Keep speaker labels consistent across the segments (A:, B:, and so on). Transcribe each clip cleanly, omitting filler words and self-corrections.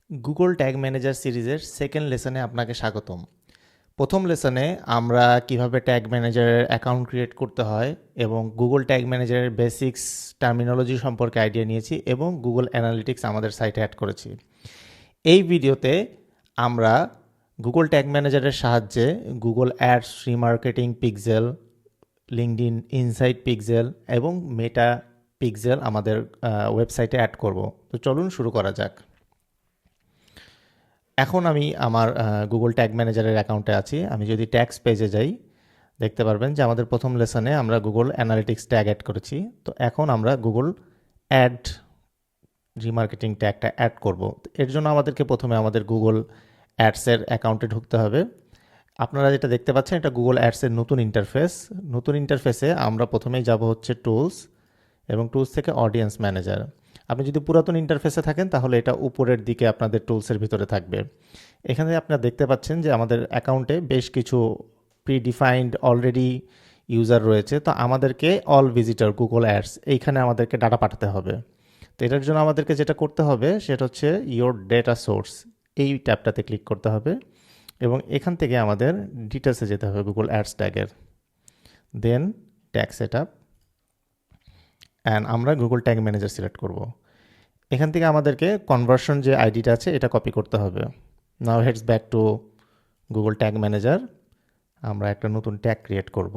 A: Google tag manager সিরিজের second লেসনে আপনাকে স্বাগতম। প্রথম লেসনে আমরা কিভাবে ট্যাগ ম্যানেজারের অ্যাকাউন্ট ক্রিয়েট করতে হয় এবং গুগল ট্যাগ ম্যানেজারের বেসিক্স টার্মিনোলজি সম্পর্কে আইডিয়া নিয়েছি এবং গুগল অ্যানালিটিক্স আমাদের সাইটে অ্যাড করেছি। এই ভিডিওতে আমরা গুগল ট্যাগ ম্যানেজারের সাহায্যে Google ads, remarketing pixel, LinkedIn insight pixel এবং মেটা পিক্সেল আমাদের ওয়েবসাইটে অ্যাড করব। তো চলুন শুরু করা যাক। এখন আমি আমার গুগল ট্যাগ ম্যানেজারের অ্যাকাউন্টে আছি। আমি যদি ট্যাগস পেজে যাই, দেখতে পারবেন যে আমাদের প্রথম লেসনে আমরা গুগল অ্যানালিটিক্স ট্যাগ অ্যাড করেছি। তো এখন আমরা গুগল অ্যাড রিমার্কেটিং ট্যাগটা অ্যাড করব। এর জন্য আমাদেরকে প্রথমে আমাদের গুগল অ্যাডসের অ্যাকাউন্টে ঢুকতে হবে। আপনারা যেটা দেখতে পাচ্ছেন এটা গুগল অ্যাডসের নতুন ইন্টারফেস। নতুন ইন্টারফেসে আমরা প্রথমেই যাব হচ্ছে টুলস এবং টুলস থেকে অডিয়েন্স ম্যানেজার। আপনি যদি পুরাতন ইন্টারফেসে থাকেন তাহলে এটা উপরের দিকে আপনাদের টুলসের ভিতরে থাকবে। এখানে আপনারা দেখতে পাচ্ছেন যে আমাদের অ্যাকাউন্টে বেশ কিছু প্রিডিফাইন্ড অলরেডি ইউজার রয়েছে। তো আমাদেরকে অল ভিজিটর গুগল অ্যাডস এইখানে আমাদেরকে ডাটা পাঠাতে হবে। তো এটার জন্য আমাদেরকে যেটা করতে হবে সেটা হচ্ছে ইয়োর ডেটা সোর্স, এই ট্যাবটাতে ক্লিক করতে হবে এবং এখান থেকে আমাদের ডিটেলসে যেতে হবে গুগল অ্যাডস ট্যাগের, then tag set up and আমরা গুগল ট্যাগ ম্যানেজার সিলেক্ট করব। এখান থেকে আমাদেরকে কনভার্সন যে আইডিটা আছে এটা কপি করতে হবে। Now heads back to Google tag manager. আমরা একটা নতুন ট্যাগ ক্রিয়েট করব।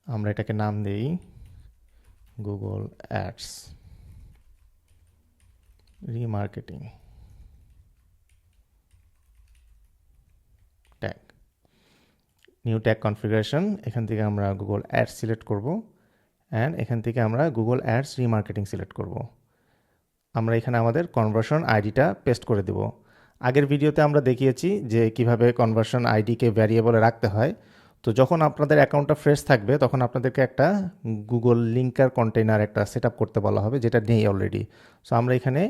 A: আমরা এটাকে নাম দিই Google ads remarketing tag, new tag configuration. এখান থেকে আমরা গুগল অ্যাডস সিলেক্ট করব অ্যান্ড এখান থেকে আমরা গুগল অ্যাডস রিমার্কেটিং সিলেক্ট করব। আমরা এখানে আমাদের কনভার্সন আইডিটা পেস্ট করে দেব। আগের ভিডিওতে আমরা দেখিয়েছি যে কিভাবে কনভার্সন আইডিকে ভ্যারিয়েবলে রাখতে হয়। তো যখন আপনাদের অ্যাকাউন্টটা ফ্রেশ থাকবে তখন আপনাদেরকে একটা গুগল লিঙ্কার কন্টেইনার একটা সেট আপ করতে বলা হবে, যেটা নেই অলরেডি। সো আমরা এখানে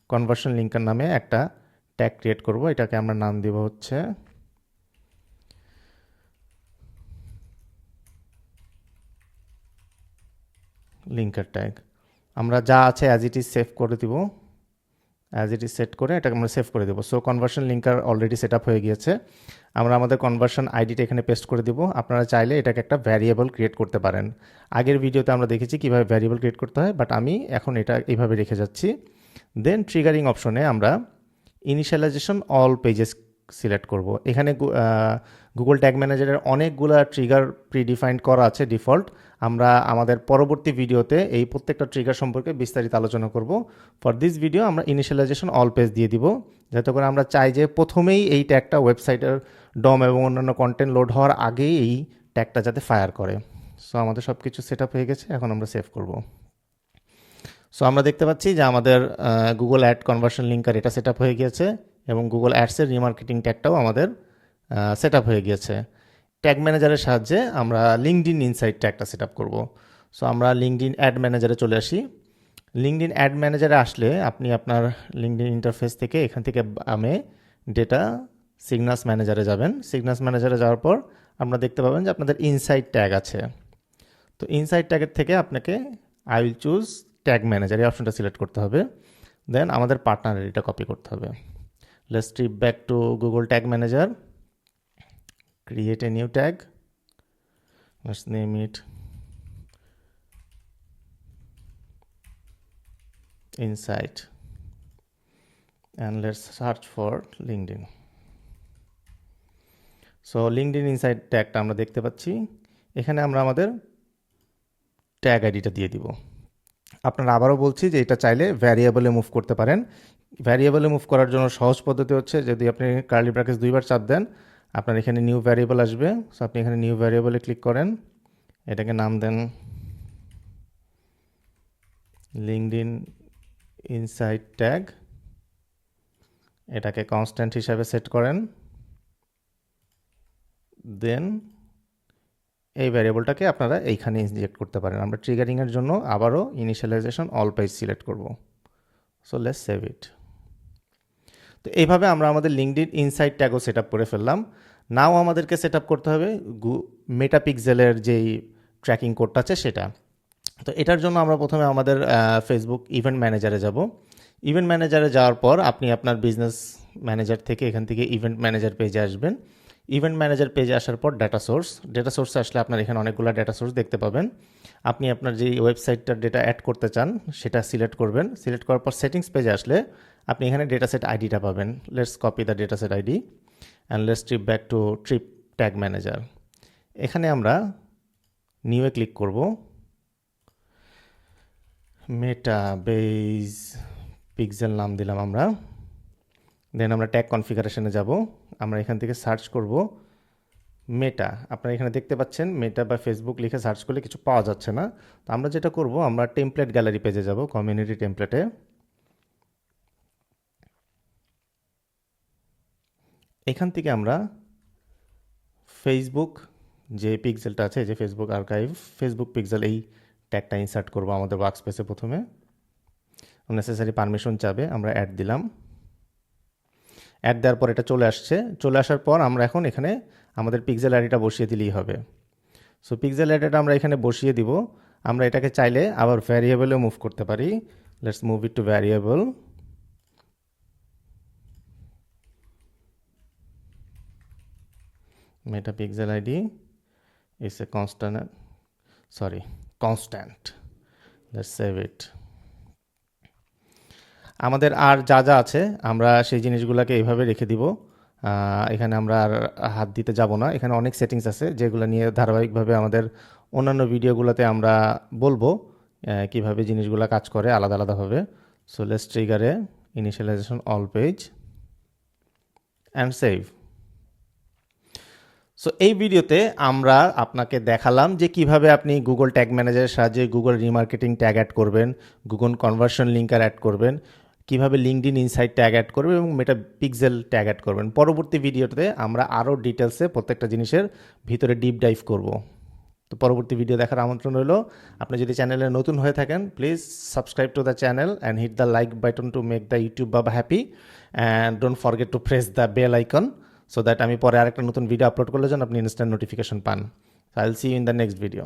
A: কনভার্সন লিঙ্কার নামে একটা ট্যাগ ক্রিয়েট করব। এটাকে আমরা নাম দেব হচ্ছে লিঙ্কার ট্যাগ। আমরা যা আছে অ্যাজ ইট ইজ সেভ করে দিব, অ্যাজ ইট ইজ সেট করে এটাকে আমরা সেভ করে দেবো। So conversion linker already set up হয়ে গিয়েছে। আমরা আমাদের কনভার্সন আইডিটা এখানে পেস্ট করে দিব। আপনারা চাইলে এটাকে একটা ভ্যারিয়েবল ক্রিয়েট করতে পারেন। আগের ভিডিওতে আমরা দেখেছি কীভাবে ভ্যারিয়েবল ক্রিয়েট করতে হয়, বাট আমি এখন এটা এইভাবে রেখে যাচ্ছি। দেন ট্রিগারিং অপশনে আমরা ইনিশিয়ালাইজেশন অল পেজেস সিলেক্ট করব। এখানে গুগল ট্যাগ ম্যানেজারের অনেকগুলো ট্রিগার প্রিডিফাইন্ড করা আছে ডিফল্ট। আমরা আমাদের পরবর্তী ভিডিওতে এই প্রত্যেকটা ট্রিগার সম্পর্কে বিস্তারিত আলোচনা করব। ফর দিস ভিডিও আমরা ইনিশিয়ালাইজেশন অল পেজ দিয়ে দিব, যাতে করে আমরা চাই যে প্রথমেই এই ট্যাগটা ওয়েবসাইটের ডম এবং অন্যান্য কন্টেন্ট লোড হওয়ার আগেই এই ট্যাগটা যাতে ফায়ার করে। সো আমাদের সব কিছু সেট আপ হয়ে গেছে, এখন আমরা সেভ করব। সো আমরা দেখতে পাচ্ছি যে আমাদের গুগল অ্যাড কনভার্সন লিঙ্কার এটা সেট আপ হয়ে গিয়েছে এবং গুগল অ্যাডসের রিমার্কেটিং ট্যাগটাও আমাদের সেট আপ হয়ে গিয়েছে। ট্যাগ ম্যানেজারের সাহায্যে আমরা লিঙ্কডইন ইনসাইট ট্যাগটা সেট আপ করবো। সো আমরা লিঙ্কডইন অ্যাড ম্যানেজারে চলে আসি। লিঙ্কডইন অ্যাড ম্যানেজারে আসলে আপনি আপনার লিঙ্কডইন ইন্টারফেস থেকে এখান থেকে বামে ডেটা সিগনাস ম্যানেজারে যাবেন। সিগনাস ম্যানেজারে যাওয়ার পর আপনারা দেখতে পাবেন যে আপনাদের ইনসাইট ট্যাগ আছে। তো ইনসাইট ট্যাগের থেকে আপনাকে I will choose tag manager এই অপশনটা সিলেক্ট করতে হবে। দেন আমাদের পার্টনার এটা কপি করতে হবে। Let's trip back to Google tag manager, create a new tag, let's name it insight and let's search for LinkedIn. So LinkedIn insight ট্যাগটা আমরা দেখতে পাচ্ছি। এখানে আমরা আমাদের ট্যাগ আইডিটা দিয়ে দিব। আপনারা আবারও বলছি যে এটা চাইলে ভ্যারিয়েবলে মুভ করতে পারেন। ভ্যারিয়েবলে মুভ করার জন্য সহজ পদ্ধতি হচ্ছে যদি আপনি কার্লি ব্র্যাকেটস দুইবার চাপ দেন আপনার এখানে নিউ ভ্যারিয়েবল আসবে। সো আপনি এখানে নিউ ভ্যারিয়েবলে ক্লিক করেন, এটাকে নাম দেন লিঙ্কডইন ইনসাইট ট্যাগ, এটাকে কনস্ট্যান্ট হিসাবে সেট করেন। দেন এই ভ্যারিয়েবলটাকে আপনারা এইখানে ইনজেক্ট করতে পারেন। আমরা ট্রিগারিংয়ের জন্য আবারও ইনিশিয়ালাইজেশন অল পেজ সিলেক্ট করব। So let's save it. তো এইভাবে আমরা আমাদের লিঙ্কডইন ইনসাইট ট্যাগও সেট আপ করে ফেললাম। নাও আমাদেরকে সেট আপ করতে হবে মেটা পিক্সেলের যেই ট্র্যাকিং কোডটা আছে সেটা। তো এটার জন্য আমরা প্রথমে আমাদের ফেসবুক ইভেন্ট ম্যানেজারে যাব। ইভেন্ট ম্যানেজারে যাওয়ার পর আপনি আপনার বিজনেস ম্যানেজার থেকে এখান থেকে ইভেন্ট ম্যানেজার পেজে আসবেন। ইভেন্ট ম্যানেজার পেজে আসার পর ডেটা সোর্সে আসলে আপনার এখানে অনেকগুলো ডেটা সোর্স দেখতে পাবেন। আপনি আপনার যে ওয়েবসাইটটার ডেটা অ্যাড করতে চান সেটা সিলেক্ট করবেন। সিলেক্ট করার পর সেটিংস পেজে আসলে আপনি এখানে ডেটা সেট আইডিটা পাবেন। Let's copy the data set ID and let's trip back to trip tag manager. এখানে আমরা নিউয়ে ক্লিক করব। মেটা বেজ পিক্সেল নাম দিলাম আমরা। দেন আমরা ট্যাগ কনফিগারেশনে যাব। আমরা এখান থেকে সার্চ করব মেটা। আপনারা এখানে দেখতে পাচ্ছেন মেটা বা ফেসবুক লিখে সার্চ করলে কিছু পাওয়া যাচ্ছে না। তো আমরা যেটা করব, আমরা টেমপ্লেট গ্যালারি পেজে যাব, কমিউনিটি টেমপ্লেটে। এখান থেকে আমরা ফেসবুক যে পিক্সেলটা আছে, যে ফেসবুক আর্কাইভ, ফেসবুক পিক্সেল, এই ট্যাগটা ইনসার্ট করব আমাদের ওয়ার্কস্পেসে। প্রথমে নেসেসারি পারমিশন চাবে, আমরা অ্যাড দিলাম। অ্যাড দেওয়ার পর এটা চলে আসছে। চলে আসার পর আমরা এখন এখানে আমাদের পিক্সেল আইডিটা বসিয়ে দিলেই হবে। সো পিক্সেল আইডিটা আমরা এখানে বসিয়ে দিব। আমরা এটাকে চাইলে আবার ভ্যারিয়েবলেও মুভ করতে পারি। Let's move it to variable. Meta pixel ID is a constant. Let's save it. আমাদের আর যা যা আছে আমরা সেই জিনিসগুলোকে এইভাবে রেখে দিব। এখানে আমরা আর হাত দিতে যাব না। এখানে অনেক সেটিংস আছে যেগুলো নিয়ে ধারাবাহিকভাবে আমাদের অন্যান্য ভিডিওগুলোতে আমরা বলবো কিভাবে জিনিসগুলো কাজ করে আলাদা আলাদাভাবে। সো লেটস ট্রিগারে initialization all page and save. So এই ভিডিওতে আমরা আপনাকে দেখালাম যে কিভাবে আপনি গুগল ট্যাগ ম্যানেজারের সাহায্যে গুগল রিমার্কেটিং ট্যাগ অ্যাড করবেন, গুগল কনভার্সন লিঙ্কার অ্যাড করবেন, কিভাবে লিঙ্কডইন ইনসাইট ট্যাগ অ্যাড করবেন এবং মেটা পিক্সেল ট্যাগ অ্যাড করবেন। পরবর্তী ভিডিওতে আমরা আরও ডিটেলসে প্রত্যেকটা জিনিসের ভিতরে ডিপ ডাইভ করব। তো পরবর্তী ভিডিও দেখার আমন্ত্রণ রইল। আপনি যদি চ্যানেলে নতুন হয়ে থাকেন, please subscribe to the channel and hit the like button to make the YouTube বাবা happy and don't forget to press the bell icon so that আমি পরে আরেকটা নতুন ভিডিও আপলোড করলে যেন আপনি ইনস্ট্যান্ট নোটিফিকেশন পান। So I'll see you in the next video.